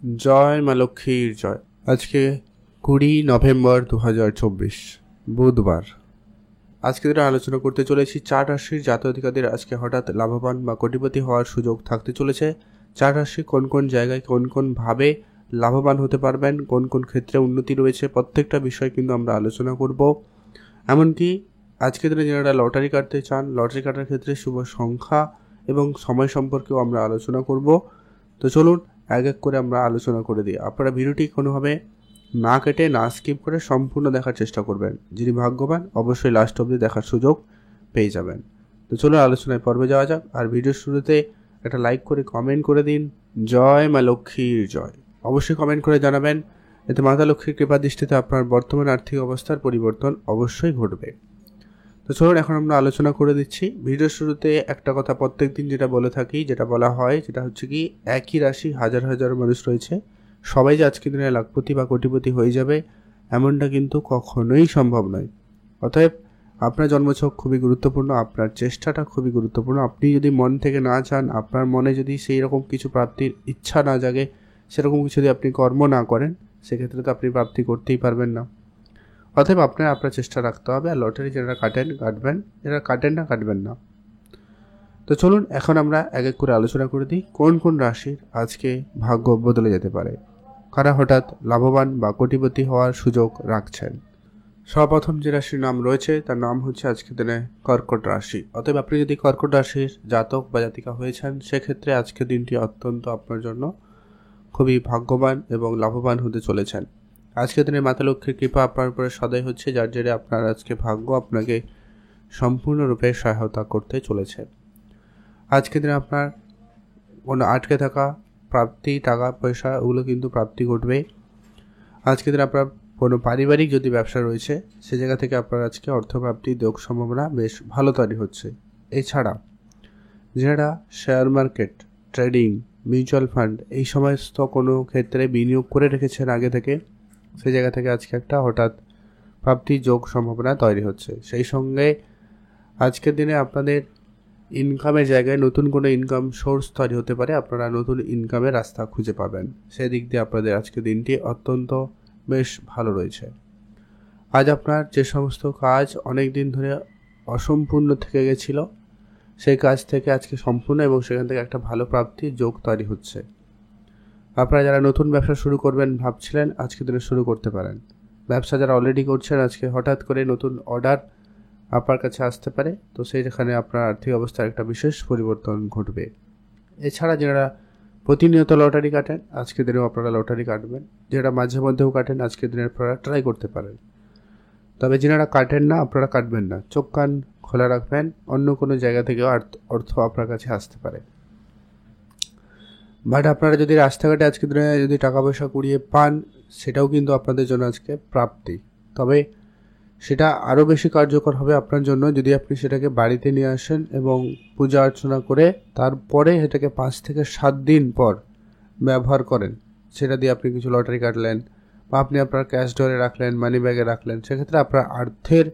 জয় মা লক্ষ্মীর জয়। আজকে 20 নভেম্বর 2024 বুধবার। আজকে যেটা আলোচনা করতে চলেছি, 4 রাশির জাতক-জাতিকাদের আজকে হঠাৎ লাভবান বা কোটিপতি হওয়ার সুযোগ থাকতে চলেছে। 4 রাশি কোন কোন জায়গায় কোন কোন ভাবে লাভবান হতে পারবেন, কোন কোন ক্ষেত্রে উন্নতি রয়েছে, প্রত্যেকটা বিষয় কিন্তু আমরা আলোচনা করব। এমনকি আজকে দিনে যারা লটারি কাটতে চান, লটারি কাটার ক্ষেত্রে শুভ সংখ্যা এবং সময় সম্পর্কেও আমরা আলোচনা করব। তো চলুন এক এক করে আমরা আলোচনা করে দিই। আপনারা ভিডিওটি কোনোভাবে না কেটে না স্কিপ করে সম্পূর্ণ দেখার চেষ্টা করবেন। যিনি ভাগ্যবান অবশ্যই লাস্ট অবধি দেখার সুযোগ পেয়ে যাবেন। তো চলুন আলোচনায় পর্বে যাওয়া যাক। আর ভিডিওর শুরুতে একটা লাইক করে কমেন্ট করে দিন, জয় মা লক্ষ্মীর জয়। অবশ্যই কমেন্ট করে জানাবেন, এতে মাতা লক্ষ্মীর কৃপা দৃষ্টিতে আপনার বর্তমান আর্থিক অবস্থার পরিবর্তন অবশ্যই ঘটবে। তো চলুন এখন আমরা আলোচনা করে দিচ্ছি। ভিডিওর শুরুতে একটা কথা প্রত্যেক দিন যেটা বলে থাকি, যেটা বলা হয়, যেটা হচ্ছে কি, একই রাশি হাজার হাজার মানুষ রয়েছে, সবাই যে আজকের দিনে লাখপতি বা কোটিপতি হয়ে যাবে এমনটা কিন্তু কখনোই সম্ভব নয়। অতএব আপনার জন্মছক খুবই গুরুত্বপূর্ণ, আপনার চেষ্টাটা খুবই গুরুত্বপূর্ণ। আপনি যদি মন থেকে না চান, আপনার মনে যদি সেই রকম কিছু প্রাপ্তির ইচ্ছা না জাগে, সেরকম কিছু যদি আপনি কর্ম না করেন, সেক্ষেত্রে তো আপনি প্রাপ্তি করতেই পারবেন না। অতএব আপনার চেষ্টা রাখতে হবে। আর লটারি যারা কাটবেন, যারা কাটবেন না। তো চলুন এখন আমরা এক এক করে আলোচনা করে দিই কোন কোন রাশির আজকে ভাগ্য বদলে যেতে পারে, কারা হঠাৎ লাভবান বা কোটিপতি হওয়ার সুযোগ রাখছেন। সর্বপ্রথম যে রাশির নাম রয়েছে তার নাম হচ্ছে আজকের দিনে কর্কট রাশি। অতএব আপনি যদি কর্কট রাশির জাতক বা জাতিকা হয়েছেন, সেক্ষেত্রে আজকের দিনটি অত্যন্ত আপনার জন্য খুবই ভাগ্যবান এবং লাভবান হতে চলেছেন। আজকের দিনে মাতা লক্ষ্মীর কৃপা আপনার উপরে সদয় হচ্ছে, যার জেরে আপনার আজকে ভাগ্য আপনাকে সম্পূর্ণরূপে সহায়তা করতে চলেছে। আজকের দিনে আপনার কোনো আটকে থাকা প্রাপ্তি, টাকা পয়সা, ওগুলো কিন্তু প্রাপ্তি ঘটবে। আজকের দিনে আপনার কোনো পারিবারিক যদি ব্যবসা রয়েছে, সে জায়গা থেকে আপনার আজকে অর্থপ্রাপ্তির যোগ সম্ভাবনা বেশ ভালো তৈরি হচ্ছে। এছাড়া যারা share market, trading, mutual fund এই সমস্ত কোনো ক্ষেত্রে বিনিয়োগ করে রেখেছেন আগে থেকে, সেই জায়গা থেকে আজকে একটা হঠাৎ প্রাপ্তি যোগ সম্ভাবনা তৈরি হচ্ছে। সেই সঙ্গে আজকের দিনে আপনাদের ইনকামের জায়গায় নতুন কোনো ইনকাম সোর্স তৈরি হতে পারে, আপনারা নতুন ইনকামের রাস্তা খুঁজে পাবেন। সেই দিক দিয়ে আপনাদের আজকের দিনটি অত্যন্ত বেশ ভালো রয়েছে। আজ আপনার যে সমস্ত কাজ অনেক দিন ধরে অসম্পূর্ণ থেকে গেছিল, সেই কাজ থেকে আজকে সম্পূর্ণ এবং সেখান থেকে একটা ভালো প্রাপ্তির যোগ তৈরি হচ্ছে। আপনারা যারা নতুন ব্যবসা শুরু করবেন ভাবছিলেন, আজকে দিনে শুরু করতে পারেন। ব্যবসা যারা অলরেডি করছেন, আজকে হঠাৎ করে নতুন অর্ডার আপনার কাছে আসতে পারে, তো সেইখানে আপনার আর্থিক অবস্থার একটা বিশেষ পরিবর্তন ঘটবে। এছাড়া যারা প্রতিনিয়ত লটারি কাটেন, আজকের দিনেও আপনারা লটারি কাটবেন। যারা মাঝে মধ্যেও কাটেন, আজকের দিনে আপনারা ট্রাই করতে পারেন। তবে যারা কাটেন না, আপনারা কাটবেন না, চোখ কান খোলা রাখবেন, অন্য কোনো জায়গা থেকেও অর্থ আপনার কাছে আসতে পারে। বাট আপনারা যদি রাস্তাঘাটে আজকের দিনে যদি টাকা পয়সা কুড়িয়ে পান, সেটাও কিন্তু আপনাদের জন্য আজকে প্রাপ্তি। তবে সেটা আরও বেশি কার্যকর হবে আপনার জন্য যদি আপনি সেটাকে বাড়িতে নিয়ে আসেন এবং পূজা অর্চনা করে তারপরে এটাকে 5 থেকে 7 দিন পর ব্যবহার করেন। সেটা দিয়ে আপনি কিছু লটারি কাটলেন বা আপনি আপনার ক্যাশ ড্রয়ে রাখলেন, মানি ব্যাগে রাখলেন, সেক্ষেত্রে আপনার অর্থের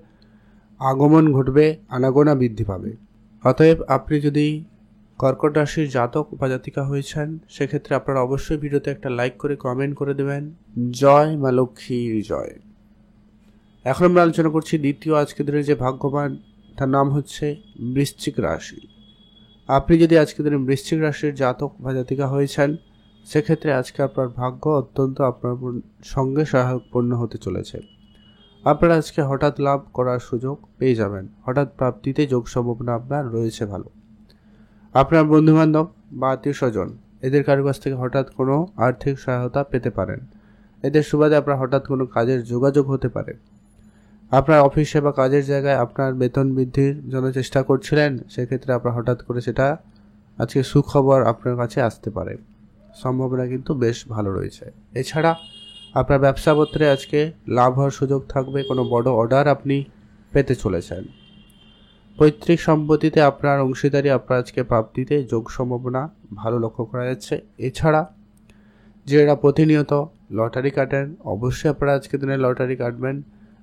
আগমন ঘটবে, আনাগোনা বৃদ্ধি পাবে। অতএব আপনি যদি কর্কট রাশির জাতক বা জাতিকা হয়েছেন, সেক্ষেত্রে আপনারা অবশ্যই ভিডিওতে একটা লাইক করে কমেন্ট করে দেবেন, জয় মা লক্ষ্মীর জয়। এখন আমরা আলোচনা করছি দ্বিতীয় আজকের দিনের যে ভাগ্যবান, তার নাম হচ্ছে বৃশ্চিক রাশি। আপনি যদি আজকের দিনে বৃশ্চিক রাশির জাতক বা জাতিকা হয়েছেন, সেক্ষেত্রে আজকে আপনার ভাগ্য অত্যন্ত আপনার সঙ্গে সহায়কপূর্ণ হতে চলেছে। আপনারা আজকে হঠাৎ লাভ করার সুযোগ পেয়ে যাবেন, হঠাৎ প্রাপ্তিতে যোগ সম্ভাবনা আপনার রয়েছে ভালো। আপনার বন্ধুবান্ধব বা আত্মীয় স্বজন, এদের কারো কাছ থেকে হঠাৎ কোনো আর্থিক সহায়তা পেতে পারেন। এদের সুবাদে আপনার হঠাৎ কোনো কাজের যোগাযোগ হতে পারে। আপনার অফিসে বা কাজের জায়গায় আপনার বেতন বৃদ্ধির জন্য চেষ্টা করছিলেন, সেক্ষেত্রে আপনার হঠাৎ করে সেটা আজকে সুখবর আপনার কাছে আসতে পারে, সম্ভাবনা কিন্তু বেশ ভালো রয়েছে। এছাড়া আপনার ব্যবসাপত্রে আজকে লাভ হওয়ার সুযোগ থাকবে, কোনো বড় অর্ডার আপনি পেতে চলেছেন। পৈতৃক সম্পত্তিতে আপনার অংশীদারি আপনার আজকে প্রাপ্তিতে যোগ সম্ভাবনা ভালো লক্ষ্য করা যাচ্ছে। এছাড়া যারা প্রতিনিয়ত লটারি কাটেন, অবশ্যই আপনারা আজকের দিনে লটারি কাটবেন।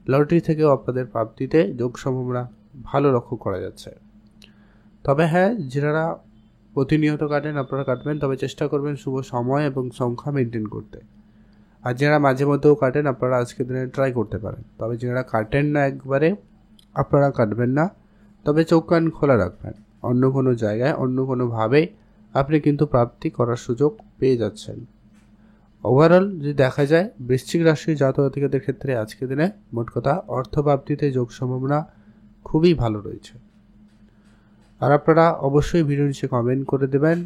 লটারি থেকেও আপনাদের প্রাপ্তিতে যোগ সম্ভাবনা ভালো লক্ষ্য করা যাচ্ছে। তবে হ্যাঁ, যারা প্রতিনিয়ত কাটেন আপনারা কাটবেন, তবে চেষ্টা করবেন শুভ সময় এবং সংখ্যা মেনটেন করতে। আর যারা মাঝে মধ্যেও কাটেন আপনারা আজকের দিনে ট্রাই করতে পারেন, তবে যারা কাটেন না একবারে আপনারা কাটবেন না, তবে চোখ কান খোলা রাখবেন। অন্য কোনো জায়গায় অন্য কোনোভাবে আপনি কিন্তু প্রাপ্তি করার সুযোগ পেয়ে যাচ্ছেন। ওভারঅল যদি দেখা যায় বৃশ্চিক রাশির জাতক-জাতিকাদের ক্ষেত্রে আজকের দিনে মোট কথা অর্থপ্রাপ্তিতে যোগ সম্ভাবনা খুবই ভালো রয়েছে। আর আপনারা অবশ্যই ভিডিও নিচে কমেন্ট করে দেবেন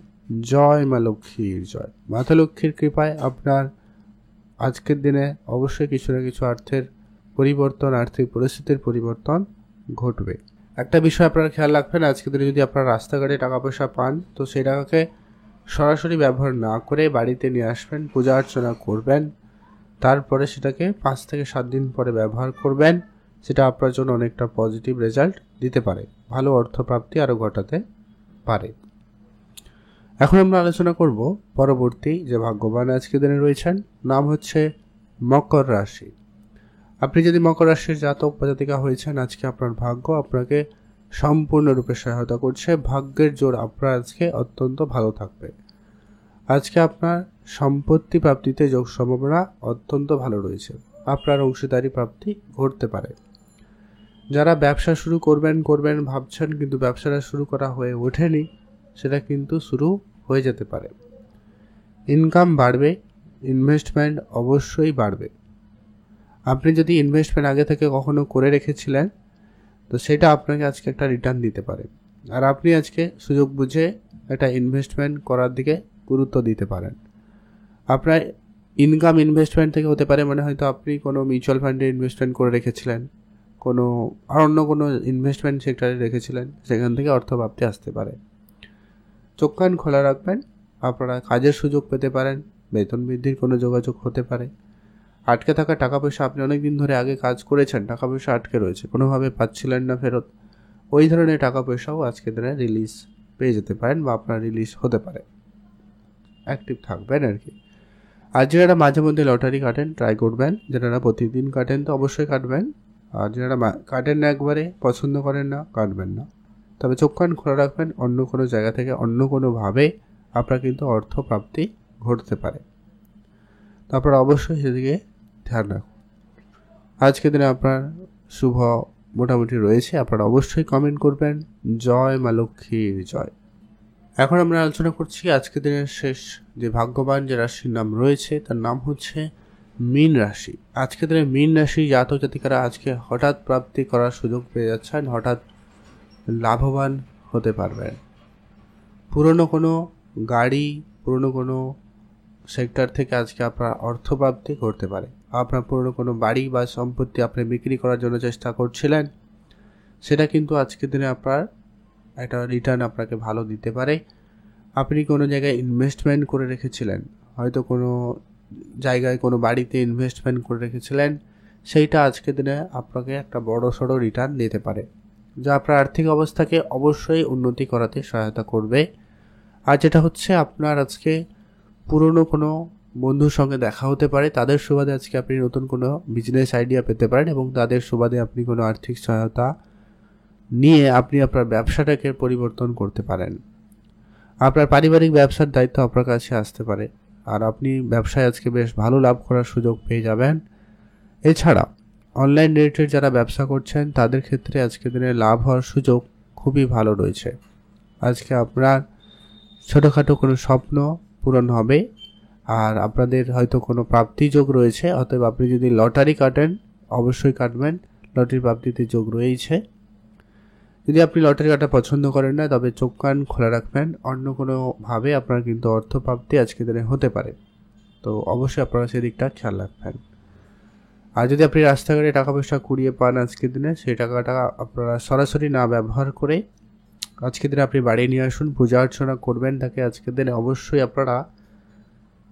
জয় মা লক্ষ্মীর জয়। মাতা লক্ষ্মীর কৃপায় আপনার আজকের দিনে অবশ্যই কিছু না কিছু আর্থিক পরিস্থিতির পরিবর্তন ঘটবে। একটা বিষয় আপনারা খেয়াল রাখবেন, আজকের দিনে যদি আপনারা রাস্তাঘাটে টাকা পয়সা পান তো সেই টাকাকে সরাসরি ব্যবহার না করে বাড়িতে নিয়ে আসবেন, পূজা অর্চনা করবেন, তারপরে সেটাকে 5 থেকে 7 দিন পরে ব্যবহার করবেন। সেটা আপনার জন্য অনেকটা পজিটিভ রেজাল্ট দিতে পারে, ভালো অর্থপ্রাপ্তি আরও ঘটাতে পারে। এখন আমরা আলোচনা করব পরবর্তী যে ভাগ্যবান আজকের দিনে রয়েছেন, নাম হচ্ছে মকর রাশি। আপনি যদি মকর রাশির জাতক বা জাতিকা হয়েছেন, আজকে আপনার ভাগ্য আপনাকে সম্পূর্ণরূপে সহায়তা করছে। ভাগ্যের জোর আপনার আজকে অত্যন্ত ভালো থাকবে। আজকে আপনার সম্পত্তি প্রাপ্তিতে যোগ সম্ভাবনা অত্যন্ত ভালো রয়েছে। আপনার অংশীদারি প্রাপ্তি ঘটতে পারে। যারা ব্যবসা শুরু করবেন ভাবছেন কিন্তু ব্যবসাটা শুরু করা হয়ে ওঠেনি, সেটা কিন্তু শুরু হয়ে যেতে পারে। ইনকাম বাড়বে, ইনভেস্টমেন্ট অবশ্যই বাড়বে। আপনি যদি ইনভেস্টমেন্ট আগে থেকে কখনো করে রেখেছিলেন তো সেটা আপনাকে আজকে একটা রিটার্ন দিতে পারে। আর আপনি আজকে সুযোগ বুঝে একটা ইনভেস্টমেন্ট করার দিকে গুরুত্ব দিতে পারেন। আপনার ইনকাম ইনভেস্টমেন্ট থেকে হতে পারে, মানে হয়তো আপনি কোনো মিউচুয়াল ফান্ডে ইনভেস্টমেন্ট করে রেখেছিলেন, কোনো আর অন্য কোনো ইনভেস্টমেন্ট সেক্টরে রেখেছিলেন, সেখান থেকে অর্থপ্রাপ্তি আসতে পারে। চোখ কান খোলা রাখবেন, আপনারা কাজের সুযোগ পেতে পারেন, বেতন বৃদ্ধির কোনো যোগাযোগ হতে পারে। আটকে থাকা টাকা পয়সা, আপনি অনেক দিন ধরে আগে কাজ করেছেন, টাকা পয়সা আটকে রয়েছে, কোনোভাবে পাচ্ছিলেন না ফেরত, ওই ধরনের টাকা পয়সাও আজকে দিনে রিলিজ পেয়ে যেতে পারেন বা আপনার রিলিজ হতে পারে। অ্যাক্টিভ থাকবেন আর কি। আর যারা মাঝে মধ্যে লটারি কাটেন ট্রাই করবেন, যারা প্রতিদিন কাটেন তো অবশ্যই কাটবেন, আর যারা কাটেন না একবারে পছন্দ করেন না কাটবেন না, তবে চোখ কান খোলা রাখবেন। অন্য কোনো জায়গা থেকে অন্য কোনোভাবে আপনার কিন্তু অর্থপ্রাপ্তি ঘটতে পারে, তো আপনারা অবশ্যই সেদিকে ধ্যান রাখুন। আজকের দিনে আপনার শুভ মোটামুটি রয়েছে, আপনারা অবশ্যই কমেন্ট করবেন জয় মা লক্ষ্মীর জয়। এখন আমরা আলোচনা করছি আজকের দিনের শেষ যে ভাগ্যবান যে রাশির নাম রয়েছে তার নাম হচ্ছে মীন রাশি। আজকের দিনে মীন রাশি জাতক জাতিকারা আজকে হঠাৎ প্রাপ্তি করার সুযোগ পেয়ে যাচ্ছেন, হঠাৎ লাভবান হতে পারবেন। পুরনো কোনো গাড়ি, পুরনো কোনো সেক্টর থেকে আজকে আপনার অর্থপ্রাপ্তি করতে পারে। আপনার পুরনো কোনো বাড়ি বা সম্পত্তি আপনি বিক্রি করার জন্য চেষ্টা করছিলেন, সেটা কিন্তু আজকের দিনে আপনার একটা রিটার্ন আপনাকে ভালো দিতে পারে। আপনি কোনো জায়গায় ইনভেস্টমেন্ট করে রেখেছিলেন, হয়তো কোনো জায়গায় কোনো বাড়িতে ইনভেস্টমেন্ট করে রেখেছিলেন, সেইটা আজকের দিনে আপনাকে একটা বড় সড়ো রিটার্ন দিতে পারে, যা আপনার আর্থিক অবস্থাকে অবশ্যই উন্নতি করাতে সহায়তা করবে। আর যেটা হচ্ছে আপনার আজকে পুরনো কোনো বন্ধুর সঙ্গে দেখা হতে পারে, তাদের সুবাদে আজকে আপনি নতুন কোনো বিজনেস আইডিয়া পেতে পারেন এবং তাদের সুবাদে আপনি কোনো আর্থিক সহায়তা নিয়ে আপনি আপনার ব্যবসাটাকে পরিবর্তন করতে পারেন। আপনার পারিবারিক ব্যবসার দায়িত্ব আপনার কাছে আসতে পারে, আর আপনি ব্যবসায় আজকে বেশ ভালো লাভ করার সুযোগ পেয়ে যাবেন। এছাড়া অনলাইন রিলেটেড যারা ব্যবসা করছেন তাদের ক্ষেত্রে আজকের দিনে লাভ হওয়ার সুযোগ খুবই ভালো রয়েছে। আজকে আপনার ছোটোখাটো কোনো স্বপ্ন পূরণ হবে, আর আপনাদের হয়তো কোনো প্রাপ্তি যোগ রয়েছে, অতএব আপনি যদি লটারি কাটেন অবশ্যই কাটবেন, লটারি প্রাপ্তিতে যোগ রয়েছে। যদি আপনি লটারি কাটা পছন্দ করেন না, তবে চোখ কান খোলা রাখবেন, অন্য কোনোভাবে আপনার কিন্তু অর্থপ্রাপ্তি আজকের দিনে হতে পারে, তো অবশ্যই আপনারা সেদিকটা খেয়াল রাখবেন। আর যদি আপনি রাস্তাঘাটে টাকা পয়সা কুড়িয়ে পান আজকের দিনে, সেই টাকাটা আপনারা সরাসরি না ব্যবহার করে আজকের দিনে আপনি বাড়ি নিয়ে আসুন, পূজা অর্চনা করবেন তাকে। আজকের দিনে অবশ্যই আপনারা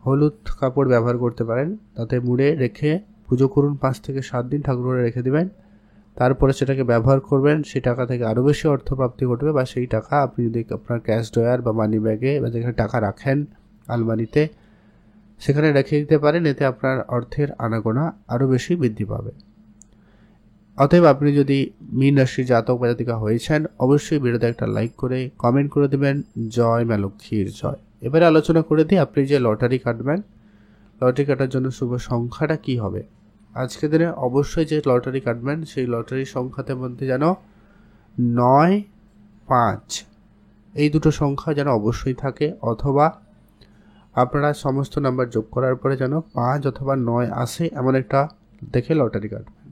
হলুদ কাপড় ব্যবহার করতে পারেন, তাতে মুড়ে রেখে পুজো করুন, 5 থেকে 7 দিন ঠাকুর ঘরে রেখে দেবেন, তারপরে সেটাকে ব্যবহার করবেন। সেই টাকা থেকে আরও বেশি অর্থপ্রাপ্তি ঘটবে, বা সেই টাকা আপনি যদি আপনার ক্যাশ ড্রয়ার বা মানি ব্যাগে বা যেখানে টাকা রাখেন আলমারিতে সেখানে রেখে দিতে পারেন, এতে আপনার অর্থের আনাগোনা আরও বেশি বৃদ্ধি পাবে। অতএব আপনি যদি মীন রাশির জাতক বা জাতিকা হয়েছেন, অবশ্যই ভিডিওতে একটা লাইক করে কমেন্ট করে দেবেন জয় মা লক্ষ্মীর জয়। এবারে আলোচনা করে দিই, আপনি যে লটারি কাটবেন, লটারি কাটার জন্য শুভ সংখ্যাটা কি হবে। আজকের দিনে অবশ্যই যে লটারি কাটবেন সেই লটারির সংখ্যাতে মধ্যে যেন 9, 5 এই দুটো সংখ্যা যেন অবশ্যই থাকে, অথবা আপনারা সমস্ত নাম্বার যোগ করার পরে যেন 5 অথবা 9 আসে এমন একটা দেখে লটারি কাটবেন।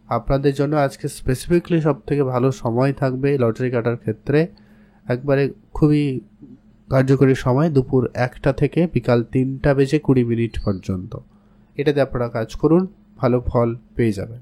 আপনাদের জন্য আজকে স্পেসিফিকলি সব থেকে ভালো সময় থাকবে লটারি কাটার ক্ষেত্রে, একবারে খুবই কার্যকরী সময় দুপুর 1টা থেকে বিকাল 3টা বেজে 20 মিনিট পর্যন্ত। এটাতে আপনারা কাজ করুন, ভালো ফল পেয়ে যাবেন।